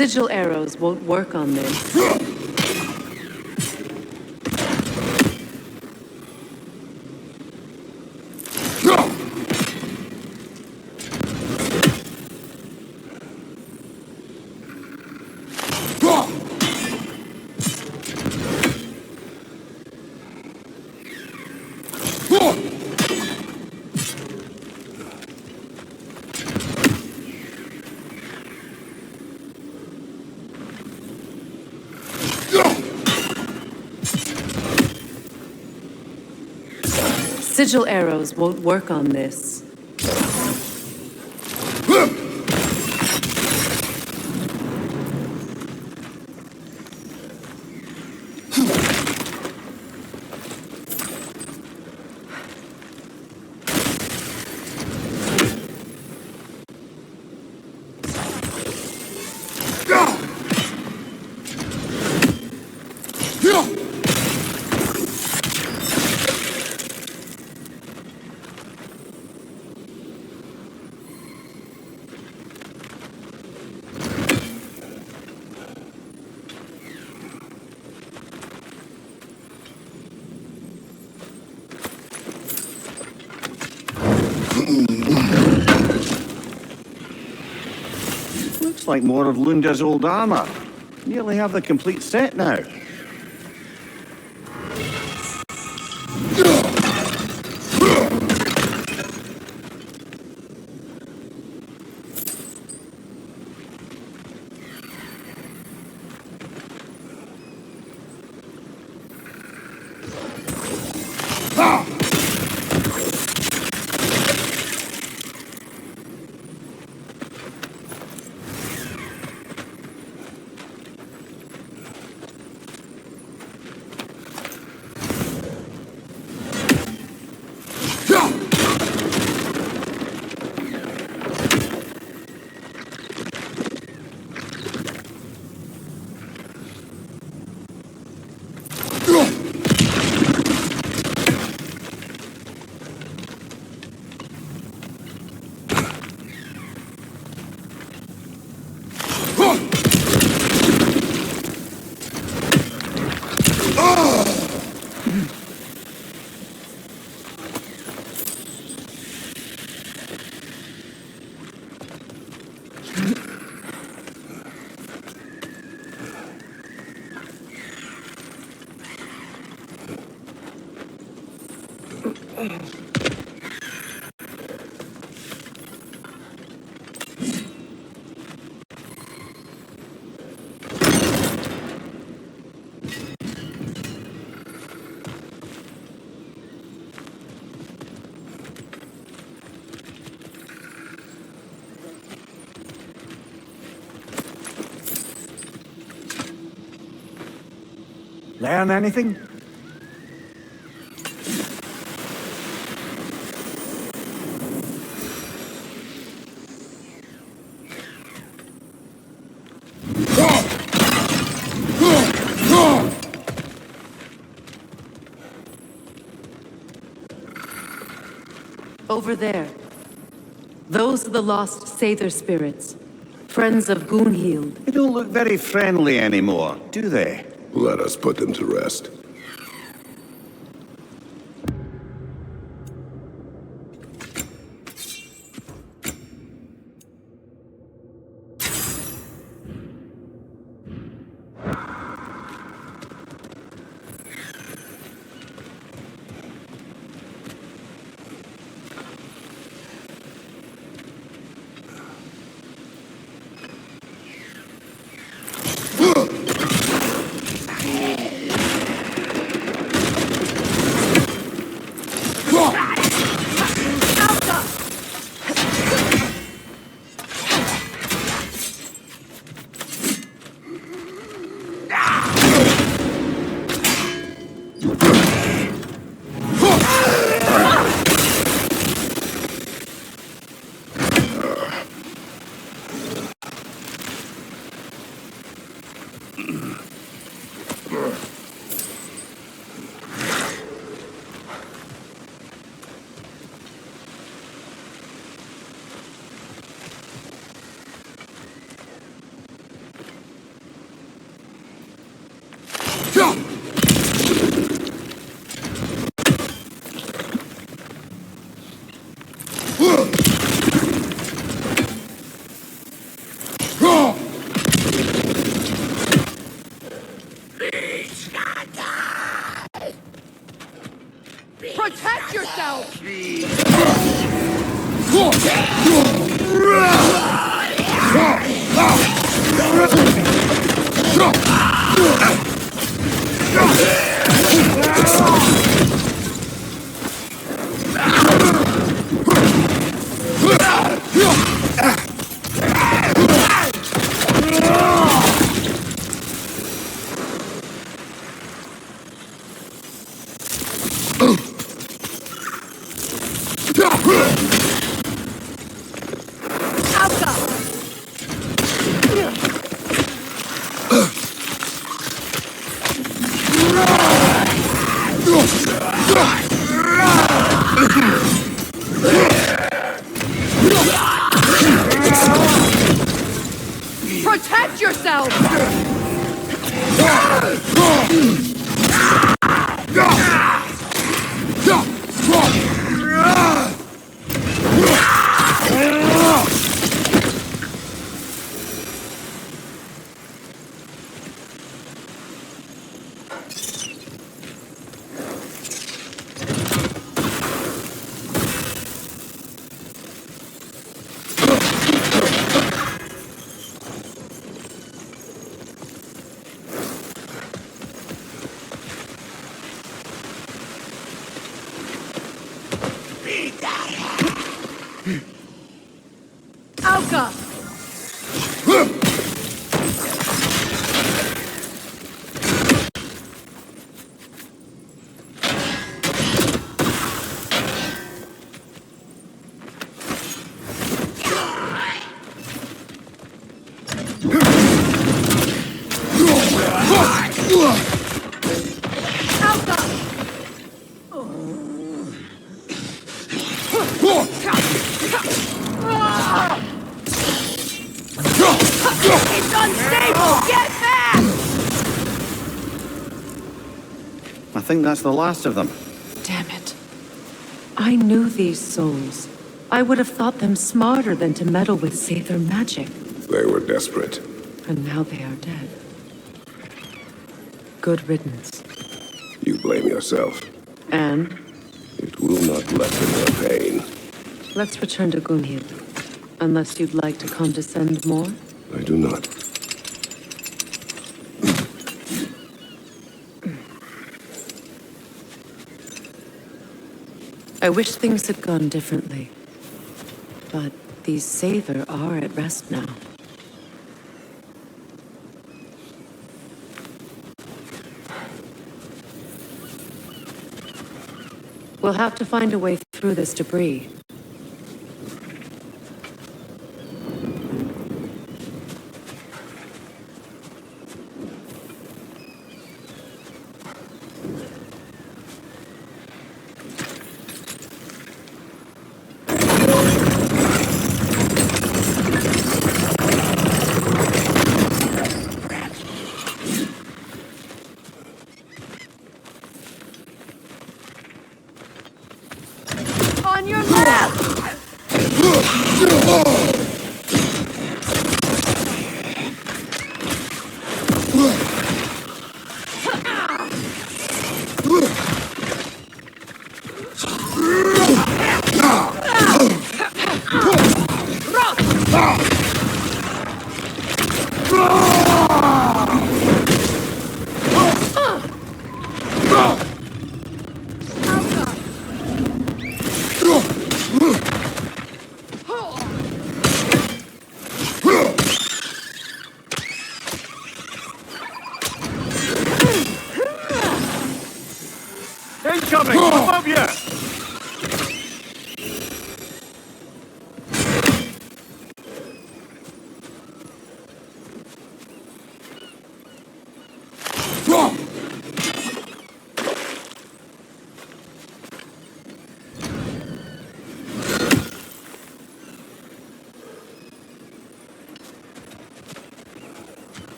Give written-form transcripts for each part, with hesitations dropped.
Sigil arrows won't work on this. Sigil arrows won't work on this. Looks like more of Lunda's old armor. Nearly have the complete set now. Learn anything? Over there. Those are the lost Sather spirits. Friends of Gunhild. They don't look very friendly anymore, do they? Let us put them to rest. Protect yourself! Alka! It's unstable! Get back! I think that's the last of them. Damn it. I knew these souls. I would have thought them smarter than to meddle with Sather magic. They were desperate. And now they are dead. Good riddance. You blame yourself. And It will not lessen your pain. let's return to Gunhild. Unless you'd like to condescend more. I do not. I wish things had gone differently. But these Sather are at rest now. We'll have to find a way through this debris. On your left!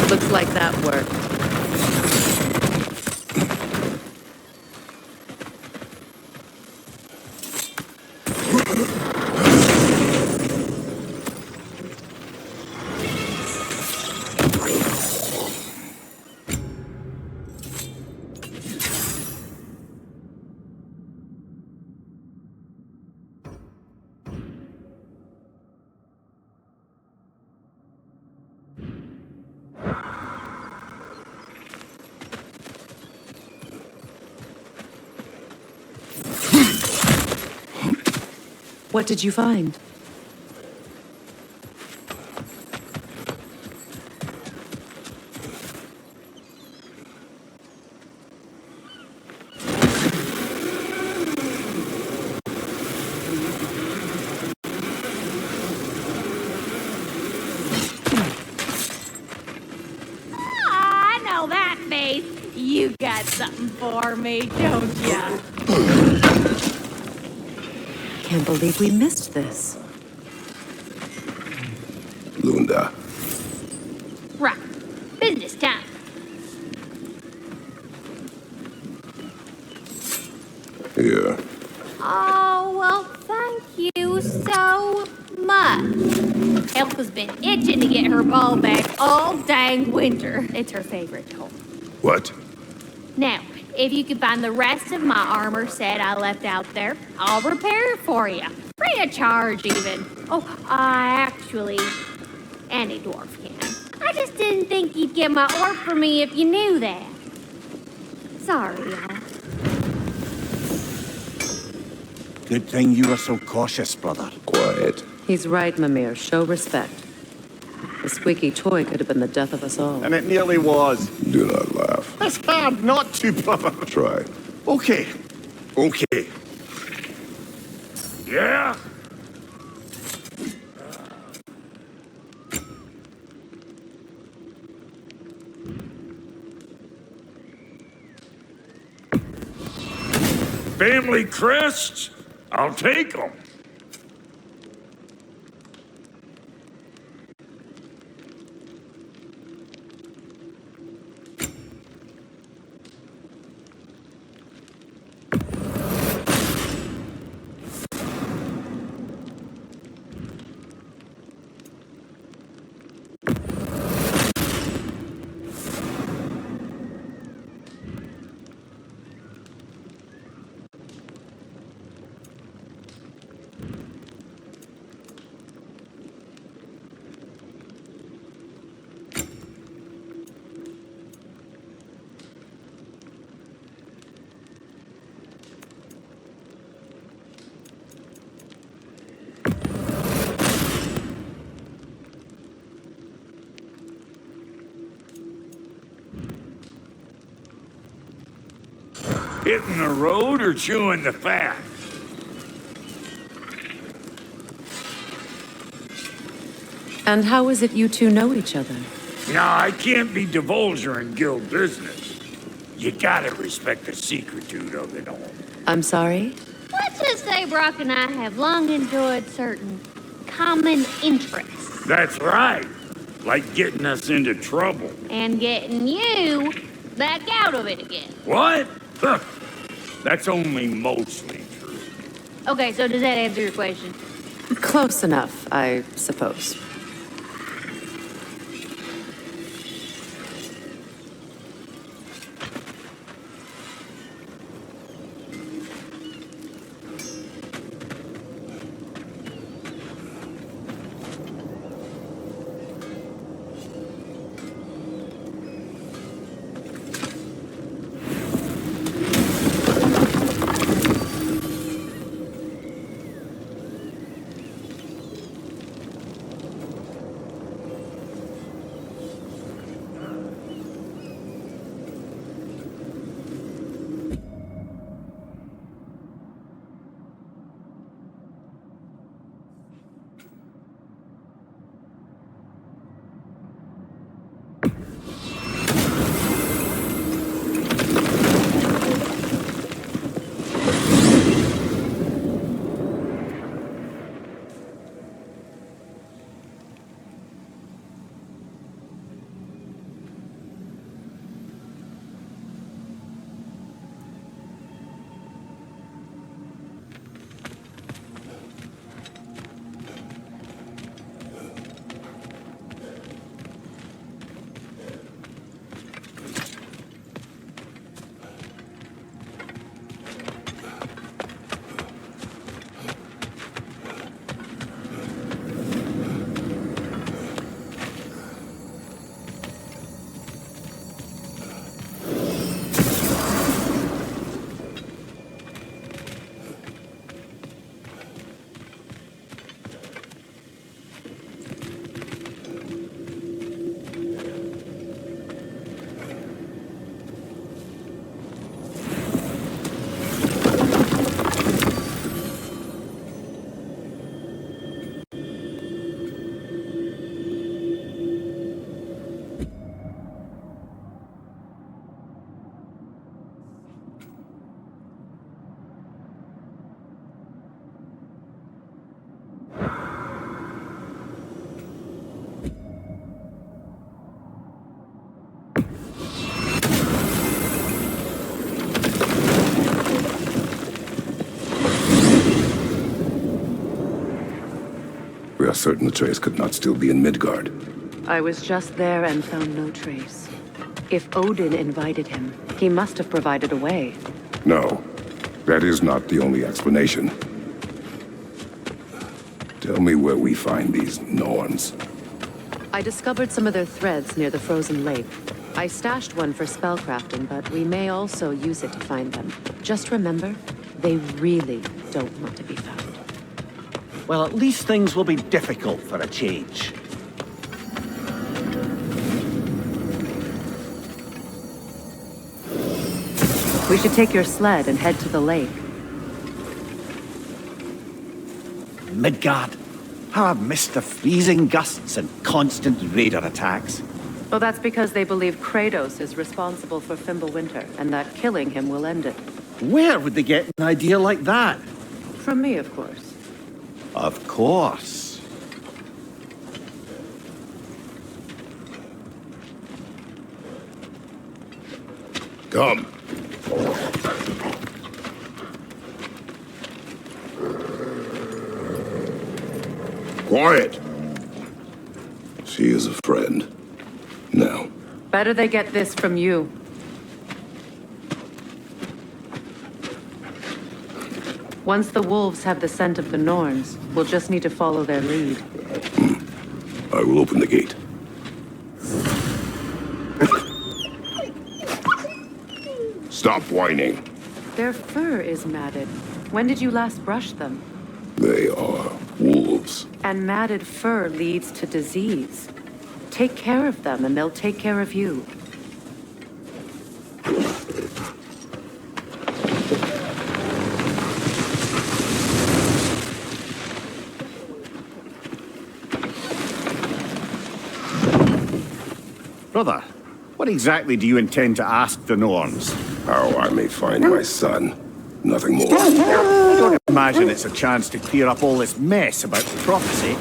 Looks like that worked. What did you find? I know that face. You got something for me, don't ya? Can't believe we missed this. Lunda. Right. Business time. Here. Oh, well, thank you so much. Elf has been itching to get her ball back all dang winter. It's her favorite toy. What? Now, if you can find the rest of my armor set I left out there, I'll repair it for you. Free of charge, even. Oh, actually, any dwarf can. I just didn't think you'd get my orb for me if you knew that. Sorry, y'all. Good thing you were so cautious, brother. Quiet. He's right, Mimir. Show respect. The squeaky toy could have been the death of us all. And it nearly was. Do not laugh. It's hard not to, brother. Try. Okay. Okay. Yeah? Family crests? I'll take them. Hitting the road or chewing the fat? And how is it you two know each other? Now, I can't be divulger in guild business. You gotta respect the secretude of it all. I'm sorry? Let's just say Brock and I have long enjoyed certain common interests. That's right. Like getting us into trouble. And getting you back out of it again. What? Huh. That's only mostly true. Okay, so does that answer your question? Close enough, I suppose. certain Atreus could not still be in Midgard. I was just there and found no trace. If Odin invited him, he must have provided a way. No, that is not the only explanation. Tell me where we find these Norns. I discovered some of their threads near the frozen lake. I stashed one for spellcrafting, but we may also use it to find them. Just remember, they really don't want to be found. Well, at least things will be difficult for a change. We should take your sled and head to the lake. Midgard. How I've missed the freezing gusts and constant raider attacks. Well, that's because they believe Kratos is responsible for Fimbulwinter, and that killing him will end it. Where would they get an idea like that? From me, of course. Of course. Come. Quiet. She is a friend. Now. Better they get this from you. Once the wolves have the scent of the Norns, we'll just need to follow their lead. I will open the gate. Stop whining. Their fur is matted. When did you last brush them? They are wolves. And matted fur leads to disease. Take care of them, and they'll take care of you. Brother, what exactly do you intend to ask the Norns? How I may find my son. Nothing more. I don't imagine it's a chance to clear up all this mess about the prophecy.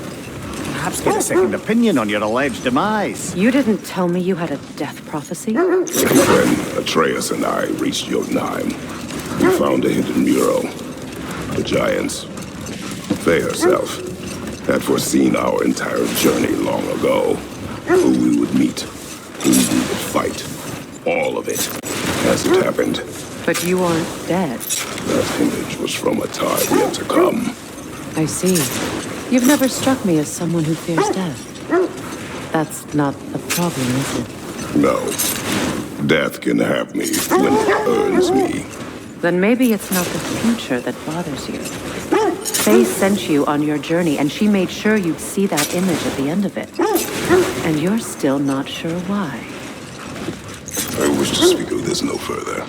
Perhaps get a second opinion on your alleged demise. You didn't tell me you had a death prophecy? When Atreus and I reached Jotunheim, we found a hidden mural. The giants, Freya herself, had foreseen our entire journey long ago. Who we would meet, who we would fight. All of it, as it happened. But you aren't dead. That image was from a time yet to come. I see. You've never struck me as someone who fears death. That's not the problem, is it? No. Death can have me when it earns me. Then maybe it's not the future that bothers you. Faye sent you on your journey, and she made sure you'd see that image at the end of it. And you're still not sure why. I wish to speak of this no further.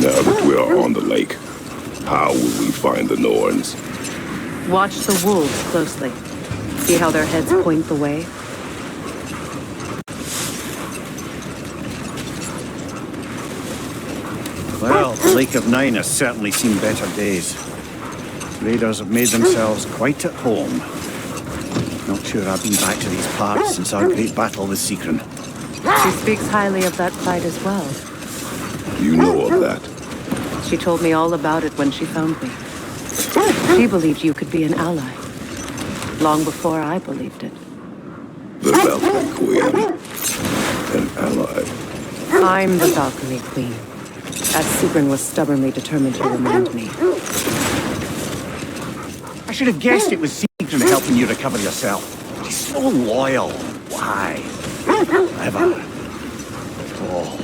Now that we are on the lake, how will we find the Norns? Watch the wolves closely. See how their heads point the way? Well, the Lake of Nine has certainly seen better days. Raiders have made themselves quite at home. Not sure I've been back to these parts since our great battle with Seacron. She speaks highly of that fight as well. You know of that? She told me all about it when she found me. She believed you could be an ally. Long before I believed it. The Valkyrie Queen. An ally. I'm the Valkyrie Queen. As Seacron was stubbornly determined to remind me. I should have guessed it was Seacron helping you recover yourself. He's so loyal. Why? Ever. Oh.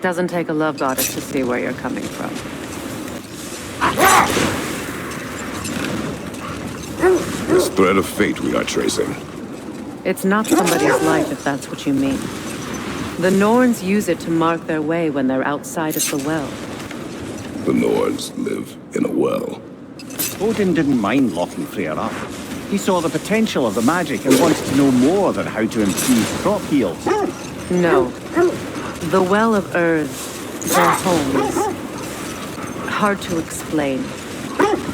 Doesn't take a love goddess to see where you're coming from. This thread of fate we are tracing. It's not somebody's life, if that's what you mean. The Norns use it to mark their way when they're outside of the well. The Norns live in a well. Odin didn't mind locking Freya up. He saw the potential of the magic and wanted to know more than how to improve crop yields. No. The Well of Earth, their home, is hard to explain.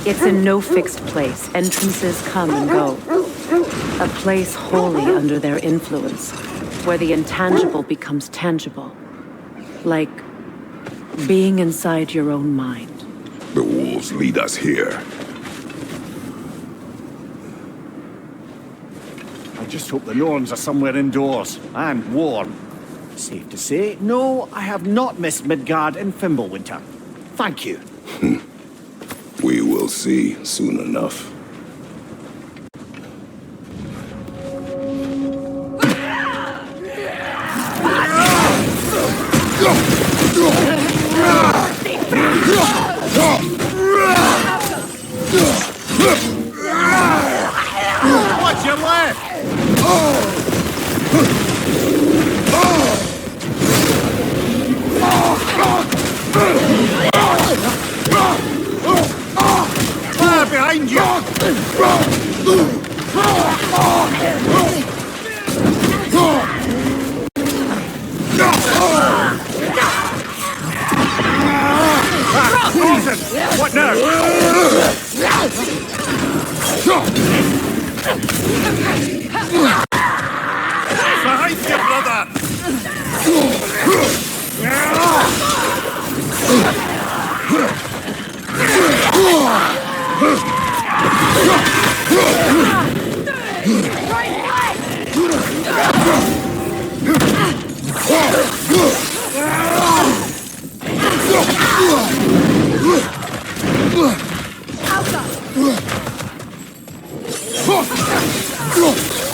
It's in no fixed place. Entrances come and go. A place wholly under their influence, where the intangible becomes tangible. Like being inside your own mind. The wolves lead us here. I just hope the Norns are somewhere indoors and warm. Safe to say, no, I have not missed Midgard in Fimbulwinter. Thank you. We will see soon enough. What's your left? Fire behind you! What now? Behind you, brother!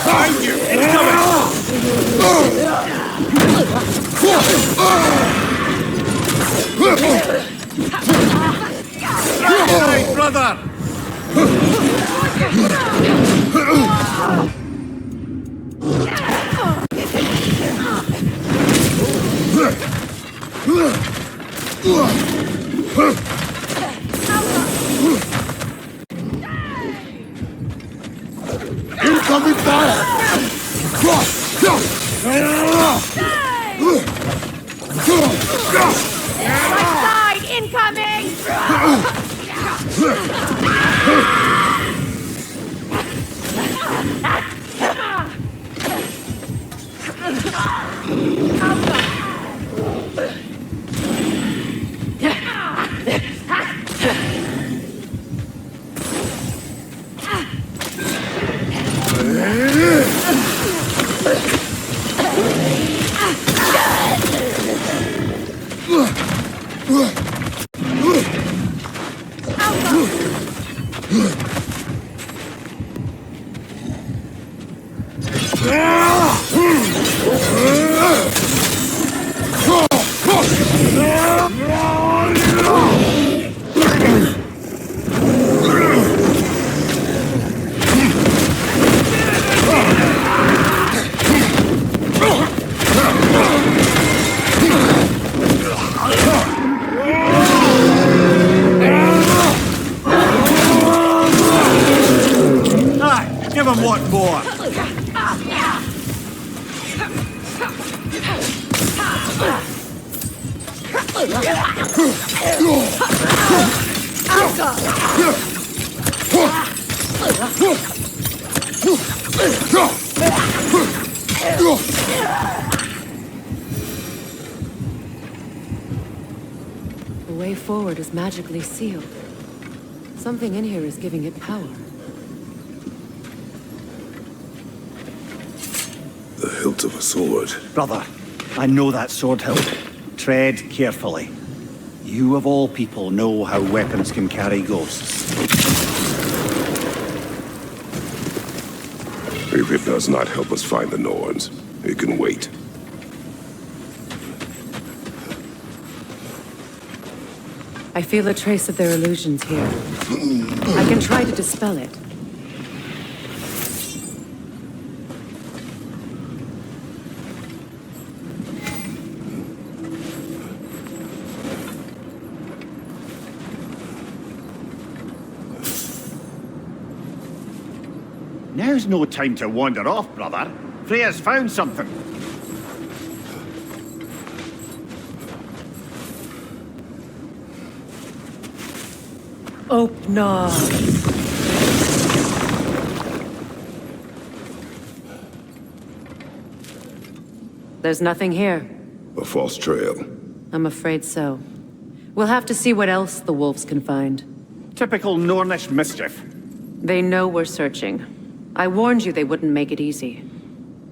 Behind you! It's coming! Right, brother! Incoming fire! Right side, incoming! Give him one more. The way forward is magically sealed. Something in here is giving it power. The hilt of a sword. Brother, I know that sword hilt. Tread carefully. You of all people know how weapons can carry ghosts. If it does not help us find the Norns, it can wait. I feel a trace of their illusions here. I can try to dispel it. Now's no time to wander off, brother. Freya's found something. Open. There's nothing here. A false trail. I'm afraid so. We'll have to see what else the wolves can find. Typical Nornish mischief. They know we're searching. I warned you they wouldn't make it easy.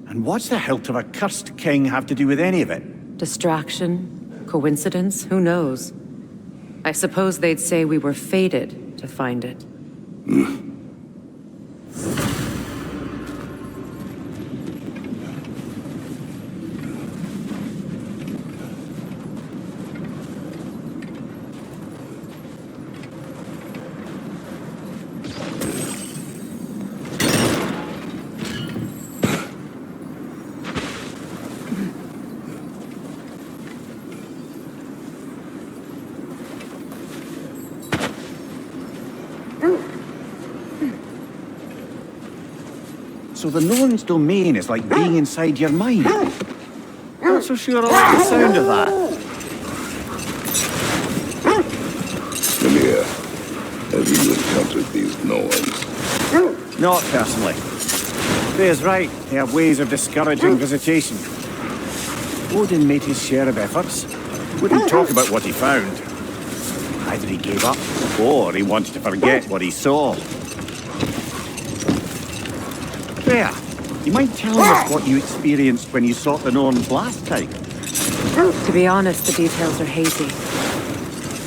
And what's the hilt of a cursed king have to do with any of it? Distraction? Coincidence? Who knows? I suppose they'd say we were fated to find it. So the Norn's domain is like being inside your mind. Not so sure I like the sound of that. Fenrir, have you encountered these Norns? Not personally. Freya's right. They have ways of discouraging visitation. Odin made his share of efforts. Wouldn't talk about what he found. Either he gave up, or he wanted to forget what he saw. Freya, you mind telling us what you experienced when you sought the Norns last time? To be honest, the details are hazy.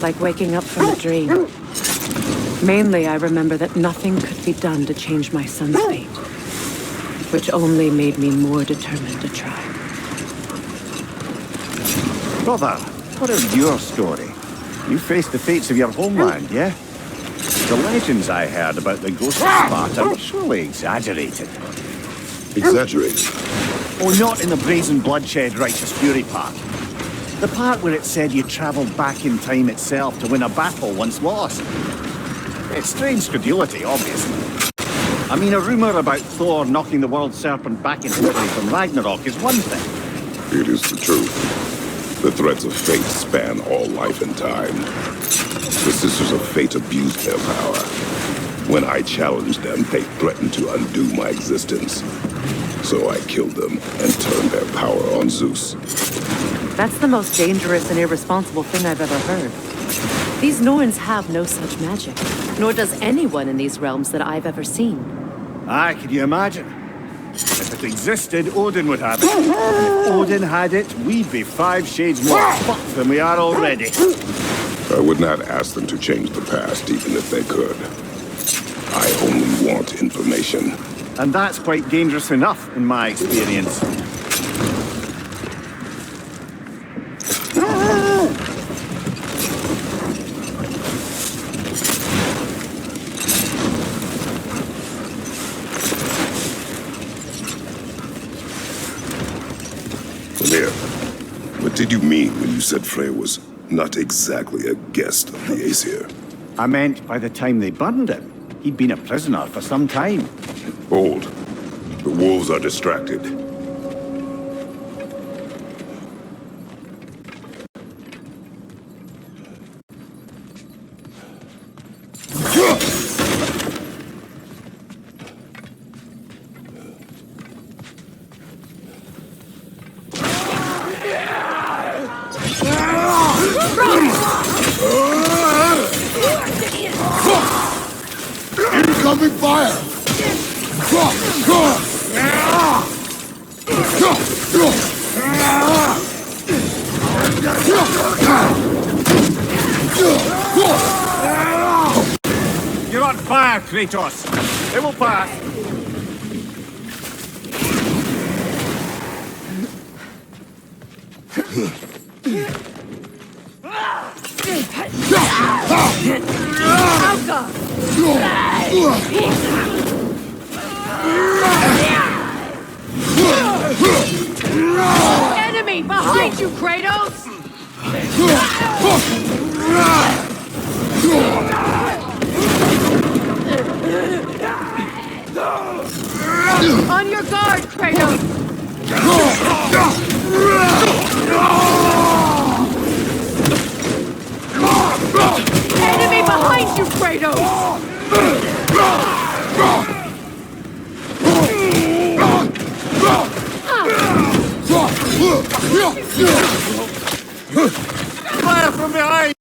Like waking up from a dream. Mainly, I remember that nothing could be done to change my son's fate. Which only made me more determined to try. Brother, what is your story? You faced the fates of your homeland, yeah? The legends I heard about the ghost of Sparta were surely exaggerated. Exaggerated? Oh, not in the brazen bloodshed righteous fury part. The part where it said you travelled back in time itself to win a battle once lost. It's strange credulity, obviously. I mean, a rumour about Thor knocking the world serpent back in history from Ragnarok is one thing. It is the truth. The threads of fate span all life and time. The Sisters of Fate abused their power. When I challenged them, they threatened to undo my existence. So I killed them and turned their power on Zeus. That's the most dangerous and irresponsible thing I've ever heard. These Norns have no such magic, nor does anyone in these realms that I've ever seen. Aye, can you imagine? If it existed, Odin would have it. If Odin had it, we'd be 5 shades more fucked than we are already. I would not ask them to change the past, even if they could. I only want information. And that's quite dangerous enough, in my experience. Fenrir, what did you mean when you said Freya was not exactly a guest of the Aesir? I meant by the time they burned him, he'd been a prisoner for some time. Hold. The wolves are distracted. Incoming fire! You're on fire, Kratos! It will pass! Enemy behind you, Kratos! On your guard, Kratos! Enemy behind you, Kratos! Fire from behind!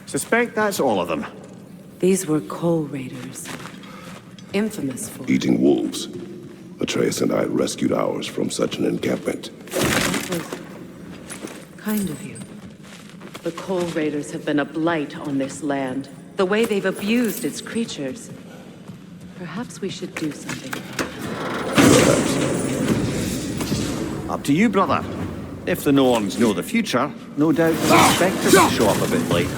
Suspect that's all of them. These were coal raiders. Infamous for... Eating wolves. Atreus and I rescued ours from such an encampment. That was kind of you. The coal raiders have been a blight on this land. The way they've abused its creatures. Perhaps we should do something about it. Up to you, brother. If the Norns know the future, no doubt they'll expect us to show up a bit later.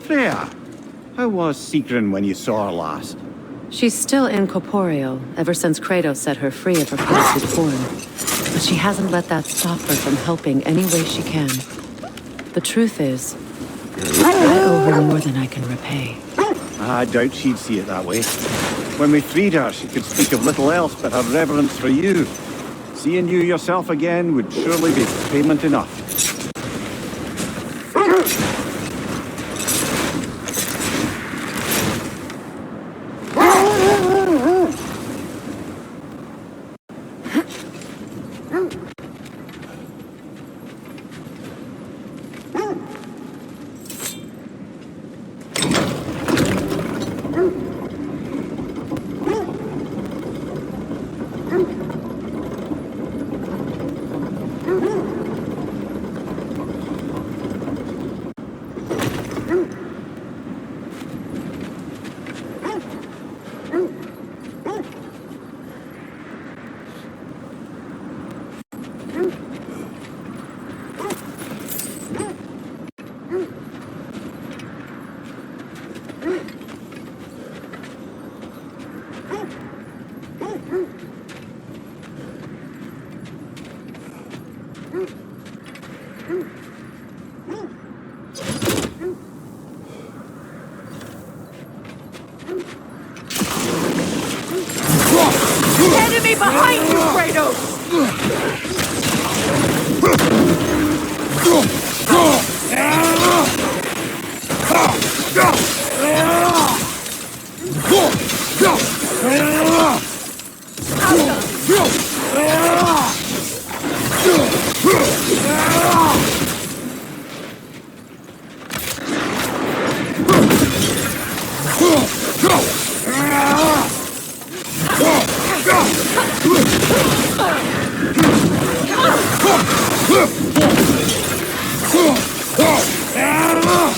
Freya, how was Sigrun when you saw her last? She's still incorporeal, ever since Kratos set her free of her corrupted form. But she hasn't let that stop her from helping any way she can. The truth is, I owe her more than I can repay. I doubt she'd see it that way. When we freed her, she could speak of little else but her reverence for you. Seeing you yourself again would surely be payment enough. Enemy behind you, Kratos!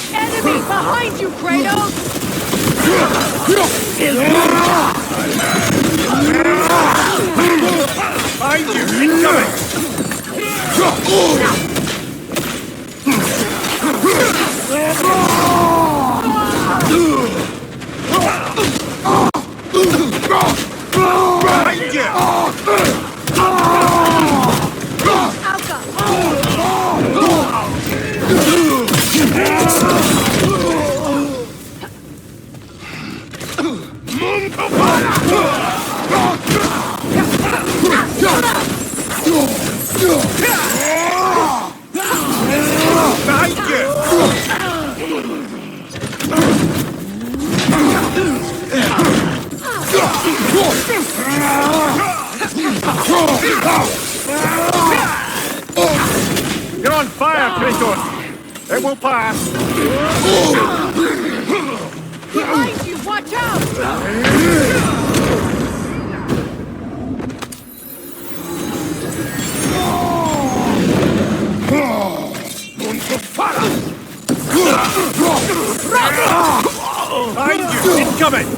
Enemy behind you, Kratos! Behind you! Incoming! Behind you! You're on fire, Kratos! It will pass! Behind you, watch out! Behind you! Incoming!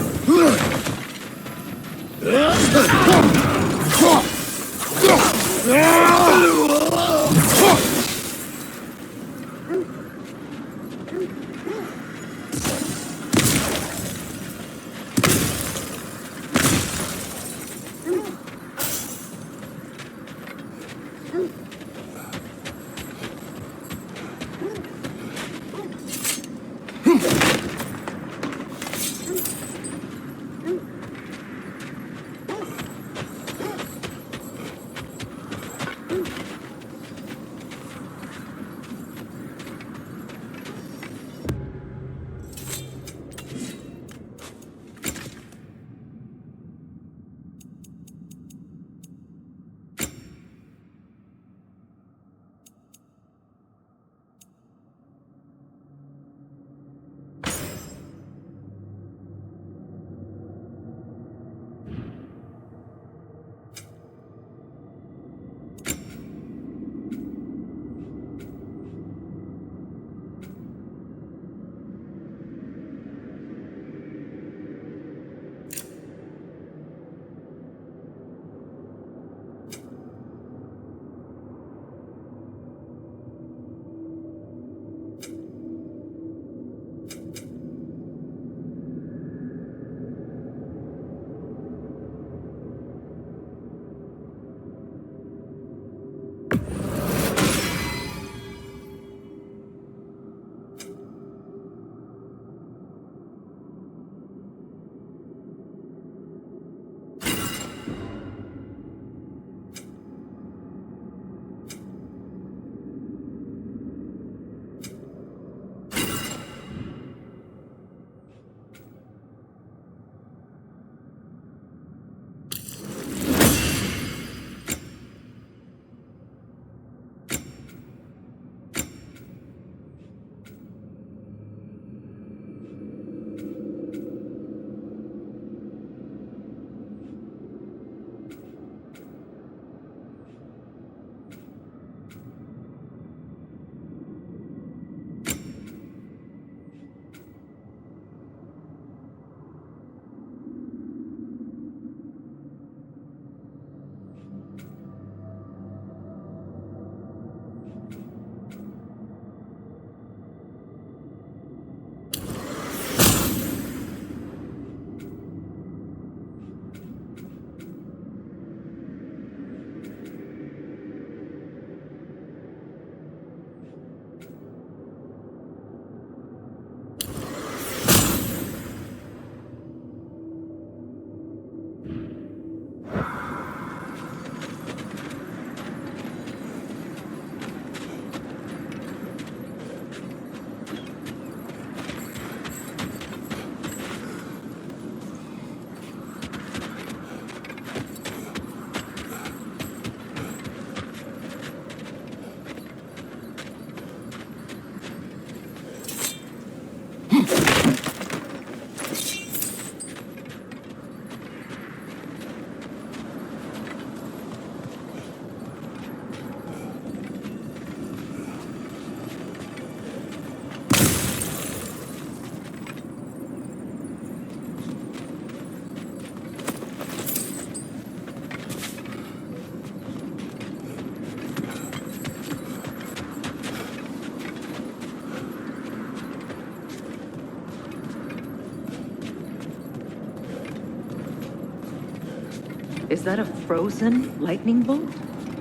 Is that a frozen lightning bolt?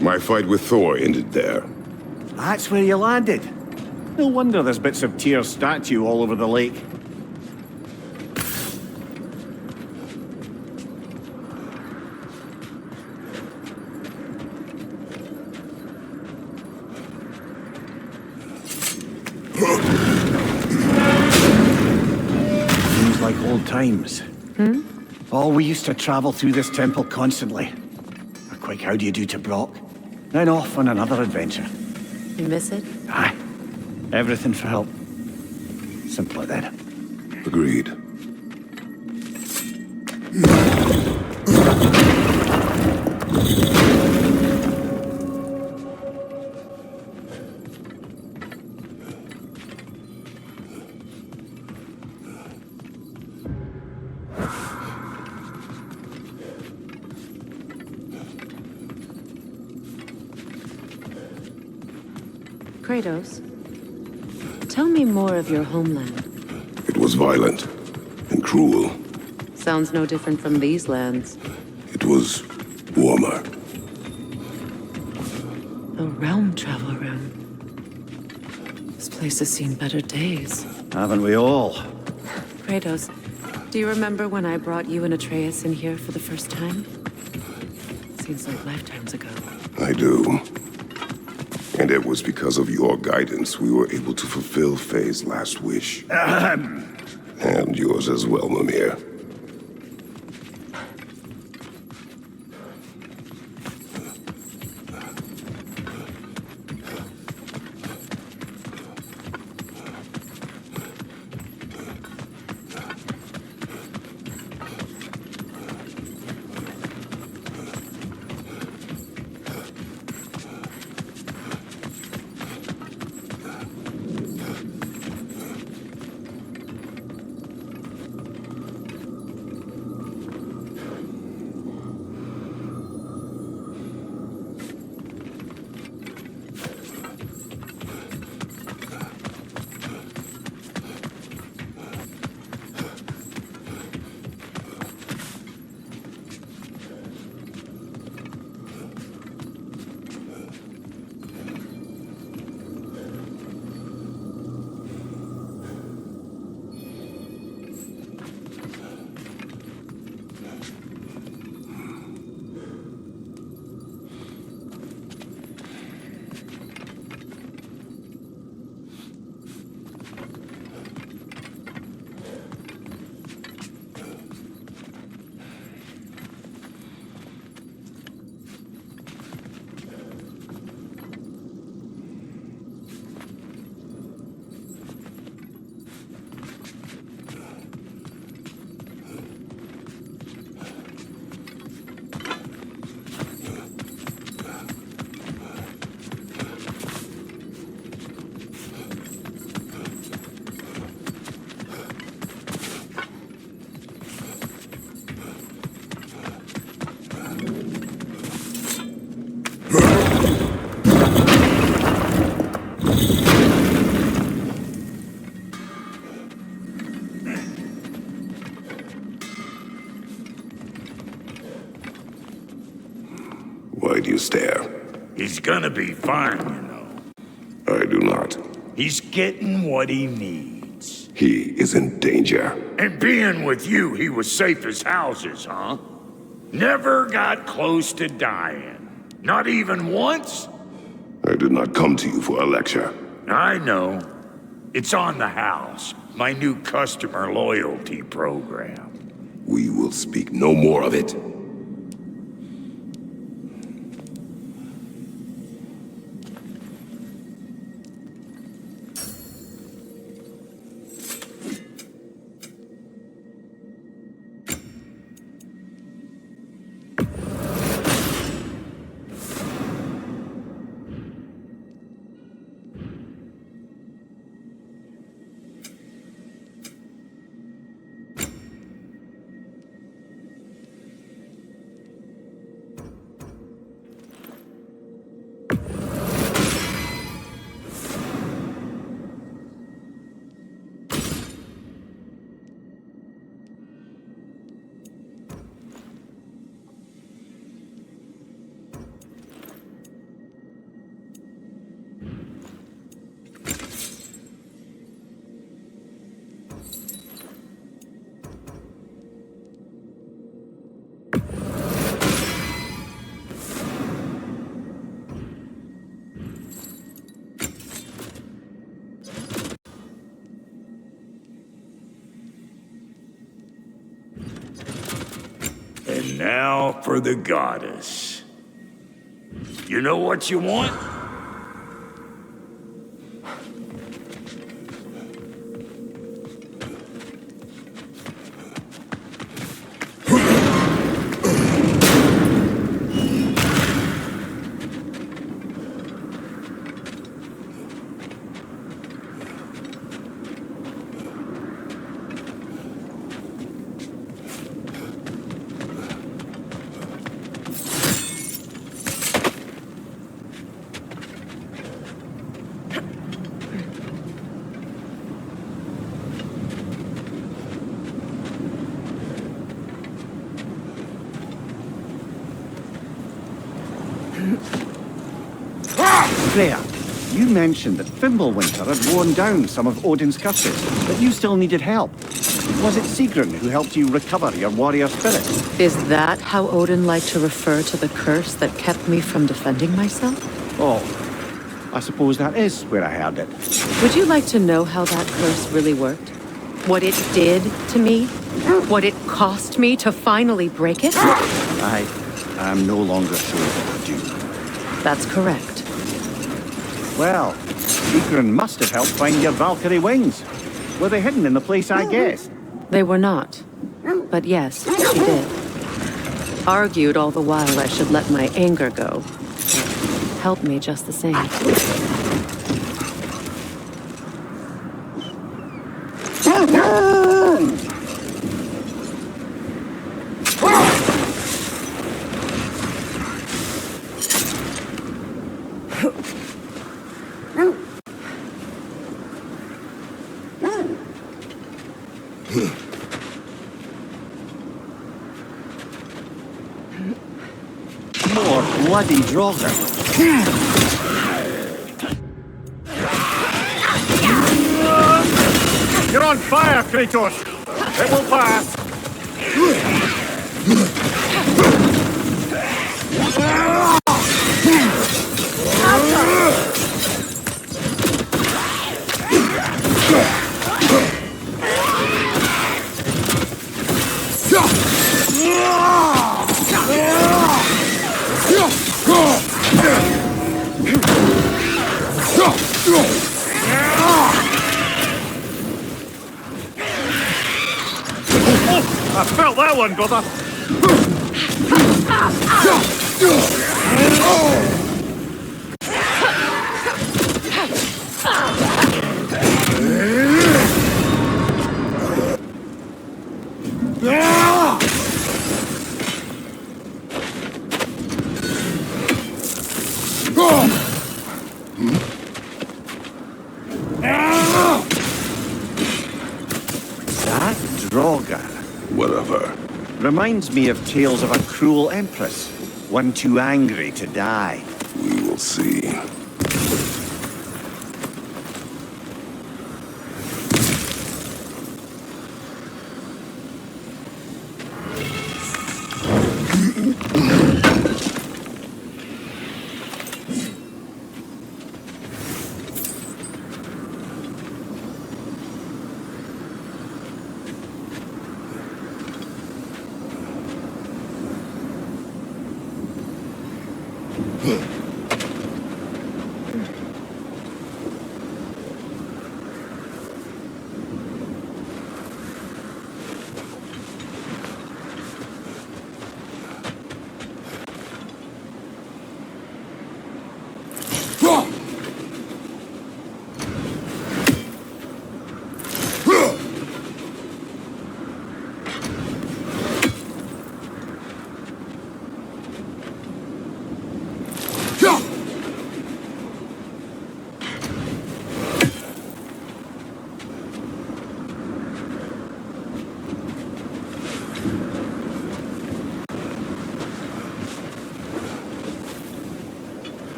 My fight with Thor ended there. That's where you landed. No wonder there's bits of Tyr's statue all over the lake. Seems like old times. Oh, we used to travel through this temple constantly. A quick how do you do to Brock, then off on another adventure. You miss it? Aye. Everything for help. Simpler then. Agreed. Kratos, tell me more of your homeland. It was violent and cruel. Sounds no different from these lands. It was warmer. A realm travel room. This place has seen better days. Haven't we all? Kratos, do you remember when I brought you and Atreus in here for the first time? Seems like lifetimes ago. I do. And it was because of your guidance we were able to fulfill Faye's last wish. And yours as well, Mimir. Why do you stare? He's gonna be fine, you know. I do not. He's getting what he needs. He is in danger. And being with you, he was safe as houses, huh? Never got close to dying. Not even once? I did not come to you for a lecture. I know. It's on the house. My new customer loyalty program. We will speak no more of it. Now for the goddess. You know what you want? Freya, you mentioned that Fimbulwinter had worn down some of Odin's curses, but you still needed help. Was it Sigrun who helped you recover your warrior spirit? Is that how Odin liked to refer to the curse that kept me from defending myself? Oh, I suppose that is where I heard it. Would you like to know how that curse really worked? What it did to me? What it cost me to finally break it? I am no longer sure that I do. That's correct. Well, Sigrun must have helped find your Valkyrie wings. Were they hidden in the place I guessed? They were not. But yes, she did. Argued all the while I should let my anger go. Helped me just the same. More bloody Draugr. You're on fire, Kratos! It will pass! I felt that one, brother! That Draugr. Whatever. Reminds me of tales of a cruel empress, one too angry to die. We will see.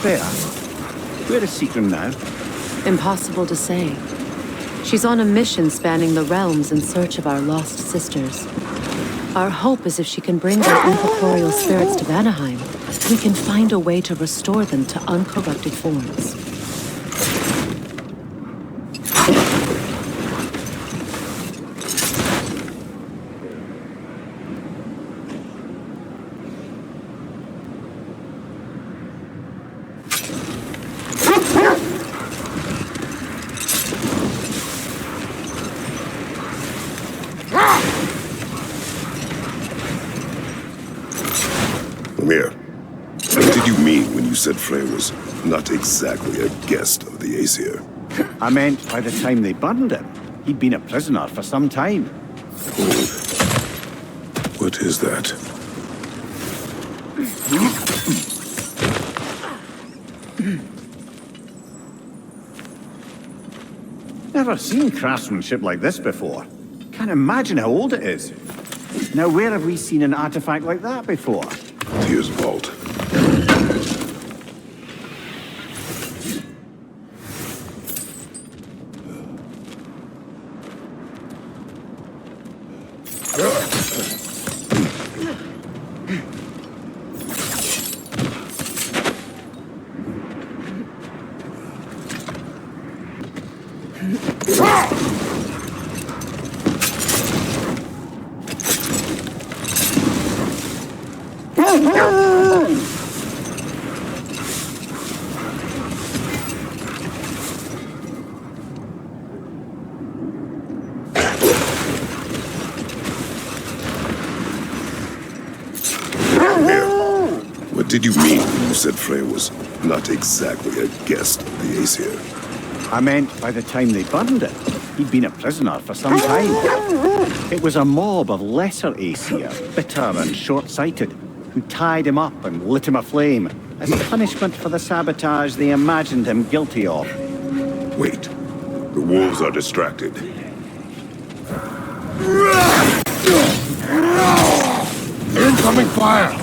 Freya? Where is Sigrun now? Impossible to say. She's on a mission spanning the realms in search of our lost sisters. Our hope is if she can bring their incorporeal spirits to Vanaheim, we can find a way to restore them to uncorrupted forms. Mimir, what did you mean when you said Freya was not exactly a guest of the Aesir? I meant by the time they burned him, he'd been a prisoner for some time. What is that? Never seen craftsmanship like this before. Can't imagine how old it is. Now, where have we seen an artifact like that before? Tyr's vault. What did you mean when you said Freya was not exactly a guest of the Aesir? I meant by the time they burned him, he'd been a prisoner for some time. It was a mob of lesser Aesir, bitter and short-sighted, who tied him up and lit him aflame as punishment for the sabotage they imagined him guilty of. Wait, the wolves are distracted. Incoming fire!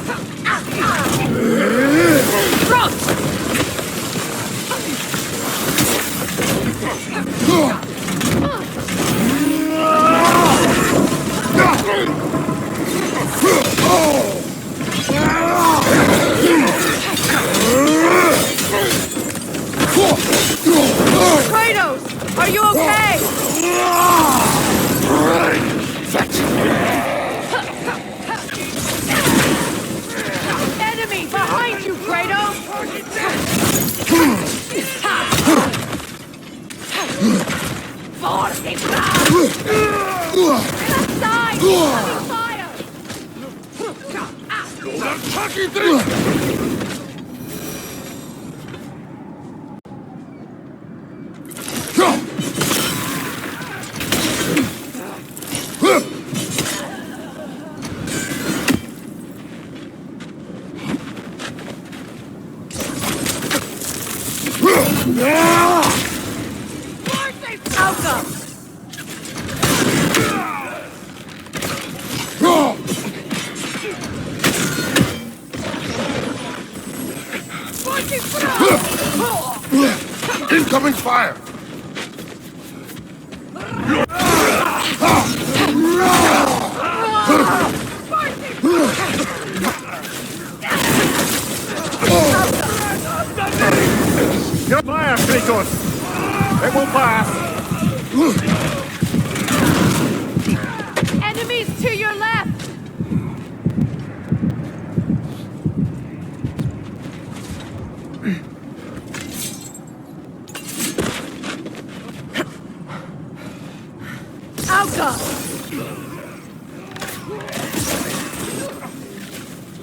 Kratos! Are you okay? Enemy behind you, Kratos! Force Inside! Fire! Outcome! Incoming fire! Your fire, Kratos! It will pass! Enemies to your left! Outcome!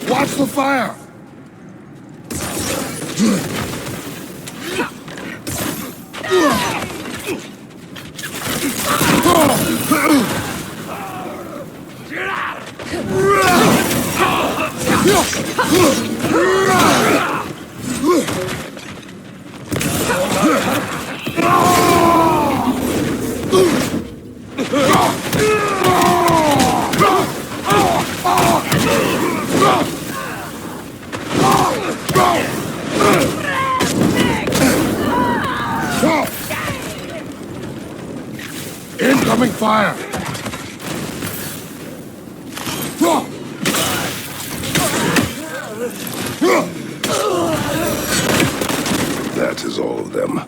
Watch the fire! Incoming fire! That is all of them.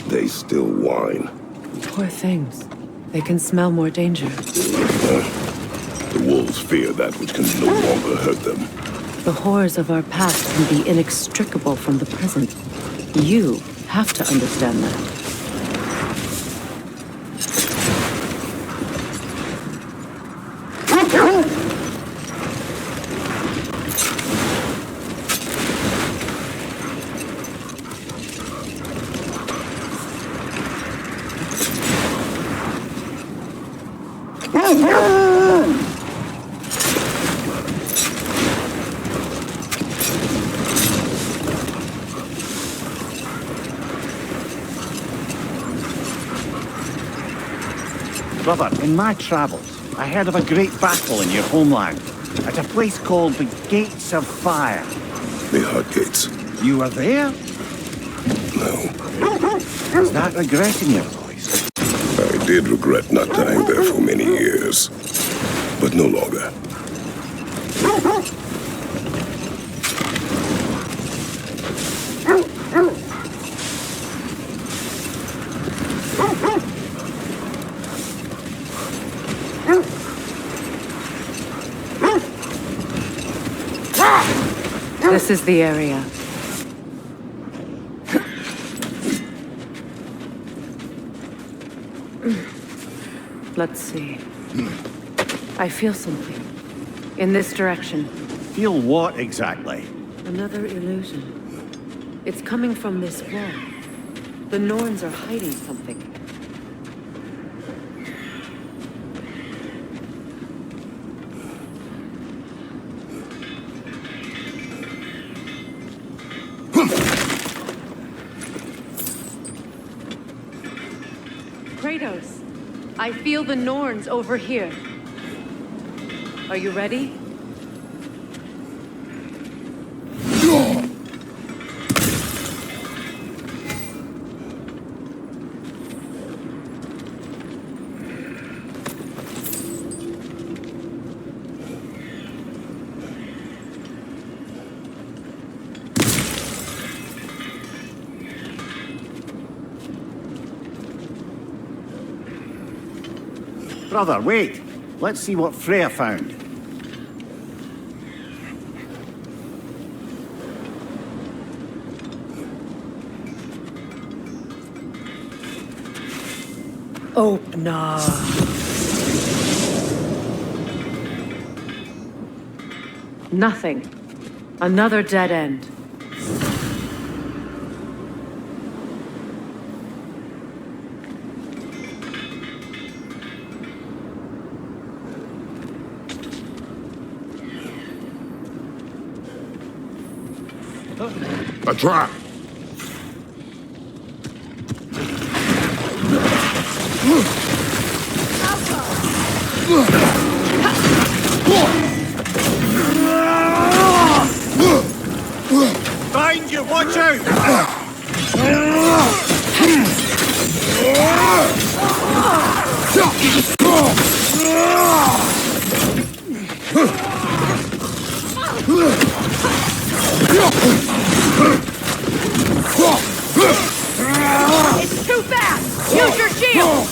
They still whine. Poor things. They can smell more danger. The wolves fear that which can no longer hurt them. The horrors of our past can be inextricable from the present. You have to understand that. Brother, in my travels, I heard of a great battle in your homeland, at a place called the Gates of Fire. The Hut Gates. You were there? No. Is that regret in your voice? I did regret not dying there for many years. But no longer. This is the area. Let's see. I feel something. In this direction. Feel what exactly? Another illusion. It's coming from this wall. The Norns are hiding something. Kratos, I feel the Norns over here. Are you ready? Brother, wait. Let's see what Freya found. Opener. Nothing. Another dead end. A trap! Behind you, watch out! It's too fast! Use your shield!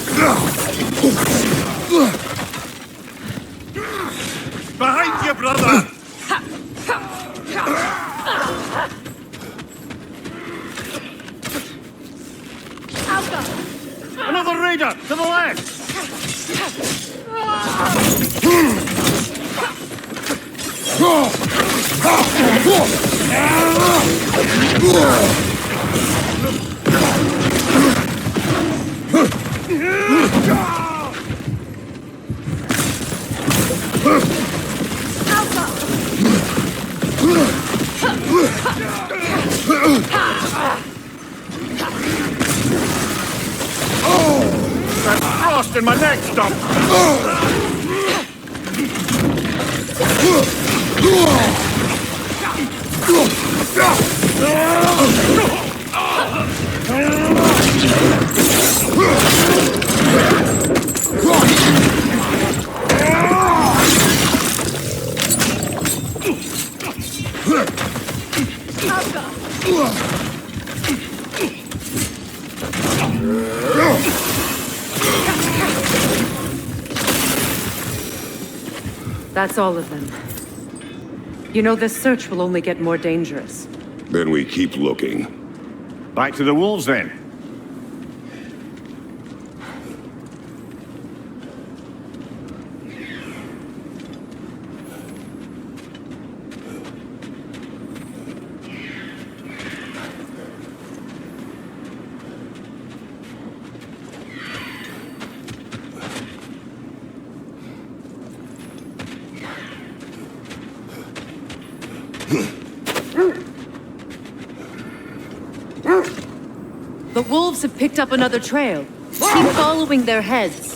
That frost in my neck stop! That's all of them. You know, this search will only get more dangerous. Then we keep looking. Back to the wolves, then. The wolves have picked up another trail. Keep following their heads.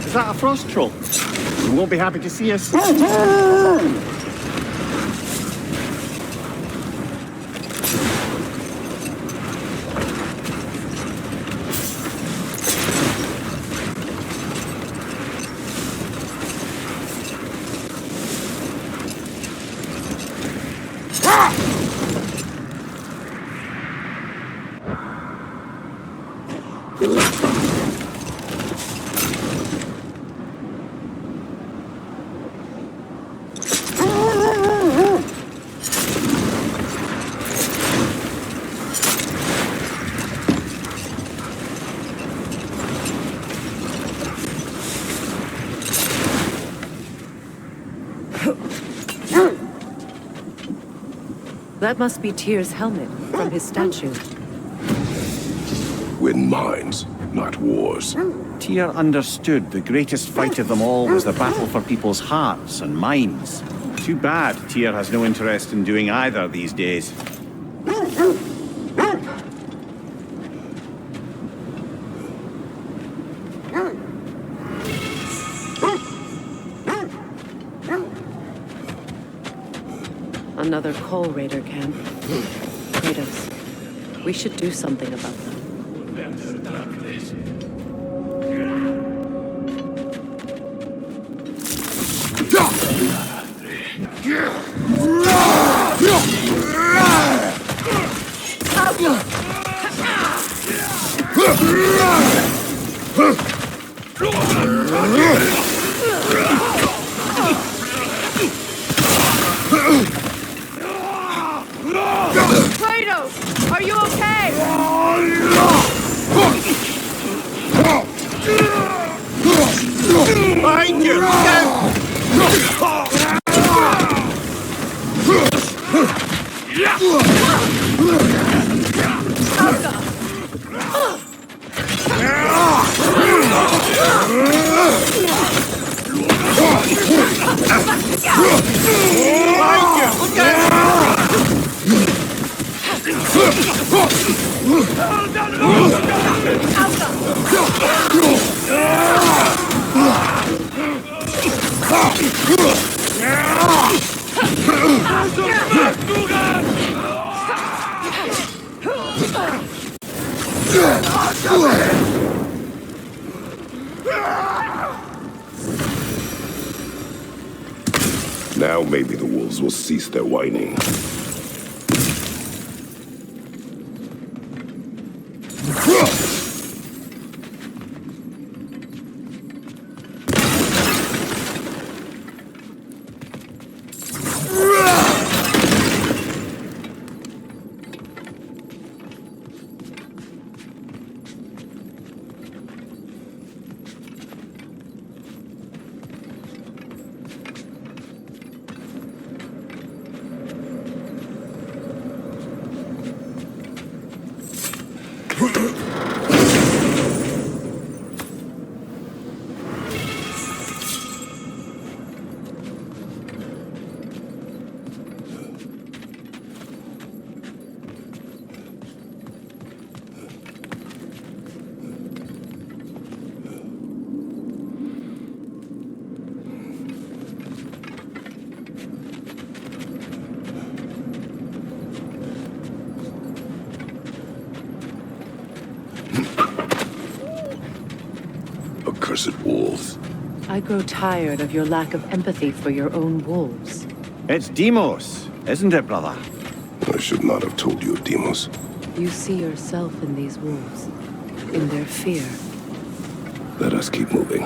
Is that a frost troll? You won't be happy to see us. That must be Tyr's helmet from his statue. Win minds, not wars. Tyr understood the greatest fight of them all was the battle for people's hearts and minds. Too bad Tyr has no interest in doing either these days. Another coal raider camp. Kratos, we should do something about them. Are you okay? Behind you! Now maybe the wolves will cease their whining. Accursed wolves. I grow tired of your lack of empathy for your own wolves. It's Demos, isn't it, brother? I should not have told you of Demos. You see yourself in these wolves, in their fear. Let us keep moving.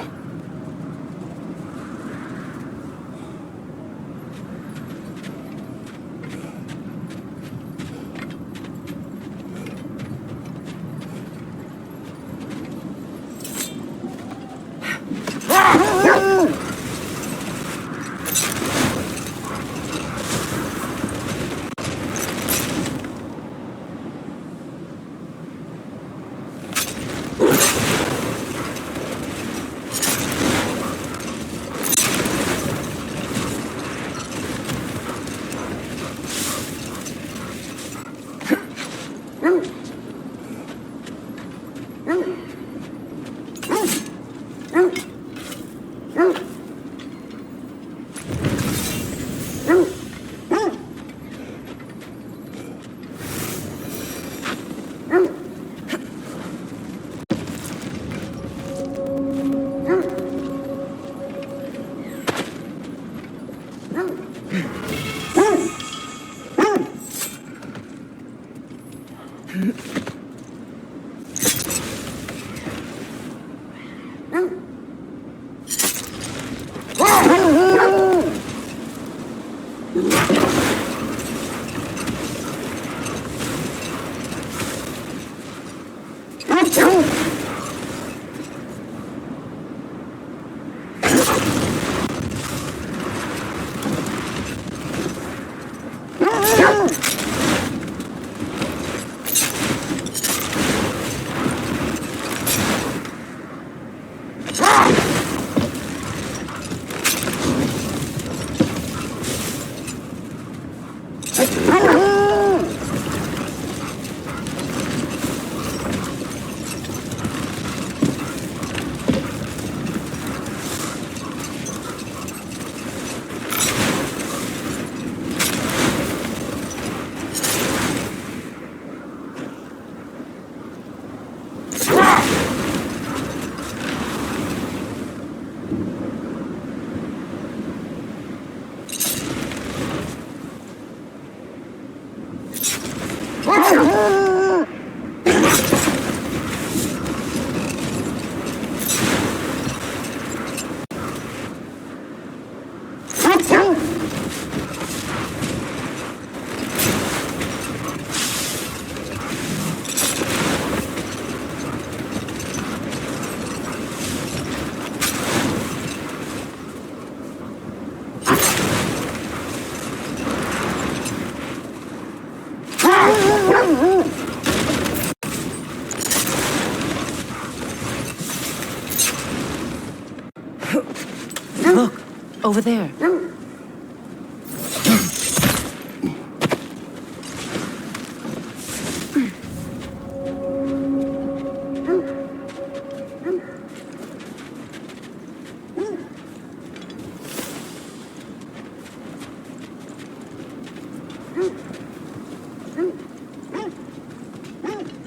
Look, over there.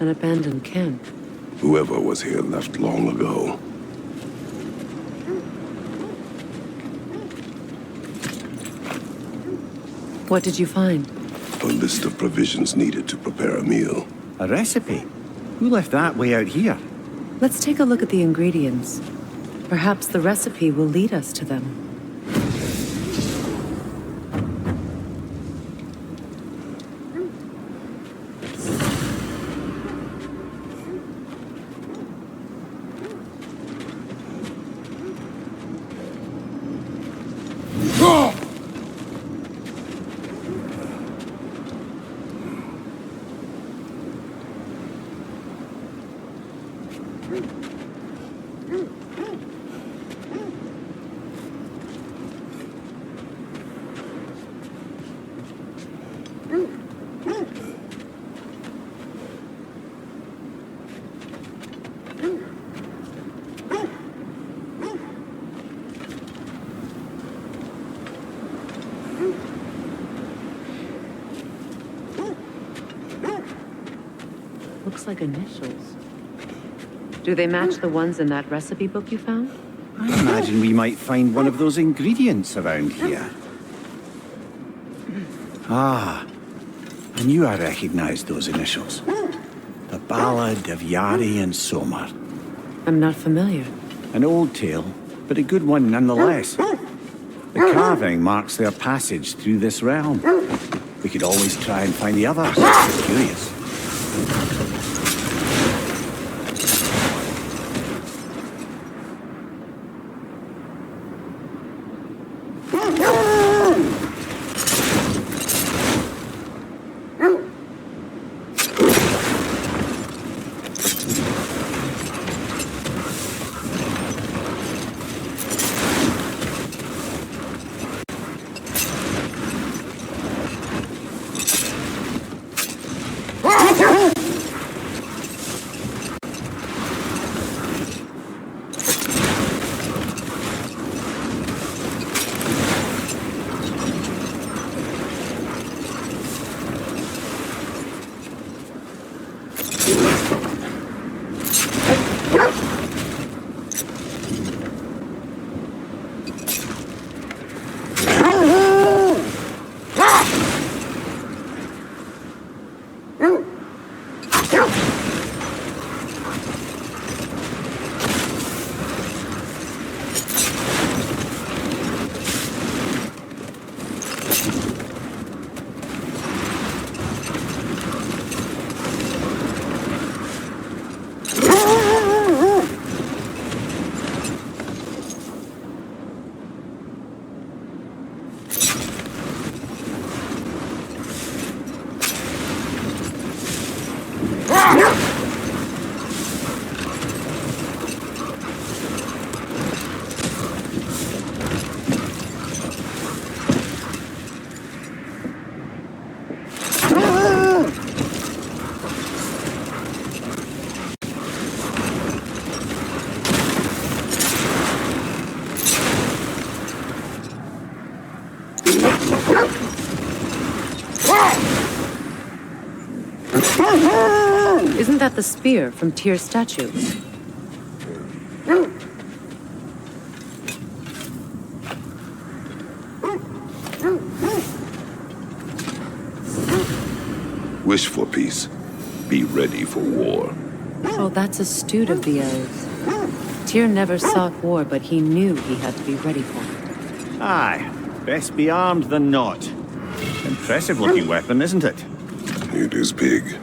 An abandoned camp. Whoever was here left long ago. What did you find? A list of provisions needed to prepare a meal. A recipe? Who left that way out here? Let's take a look at the ingredients. Perhaps the recipe will lead us to them. Looks like initials. Do they match the ones in that recipe book you found? I imagine we might find one of those ingredients around here. Ah, I knew I recognized those initials. The Ballad of Yari and Somar. I'm not familiar. An old tale, but a good one nonetheless. The carving marks their passage through this realm. We could always try and find the others. Curious. Isn't that the spear from Tyr's statue? Wish for peace. Be ready for war. Oh, that's astute of the elves. Tyr never sought war, but he knew he had to be ready for it. Aye, best be armed than not. Impressive looking weapon, isn't it? It is big.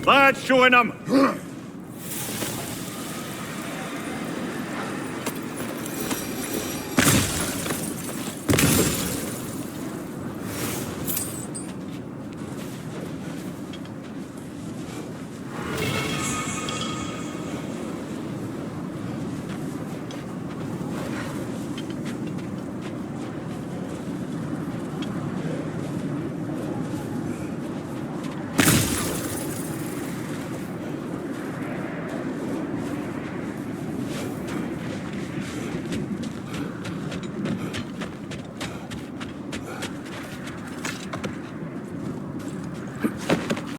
That's showing him.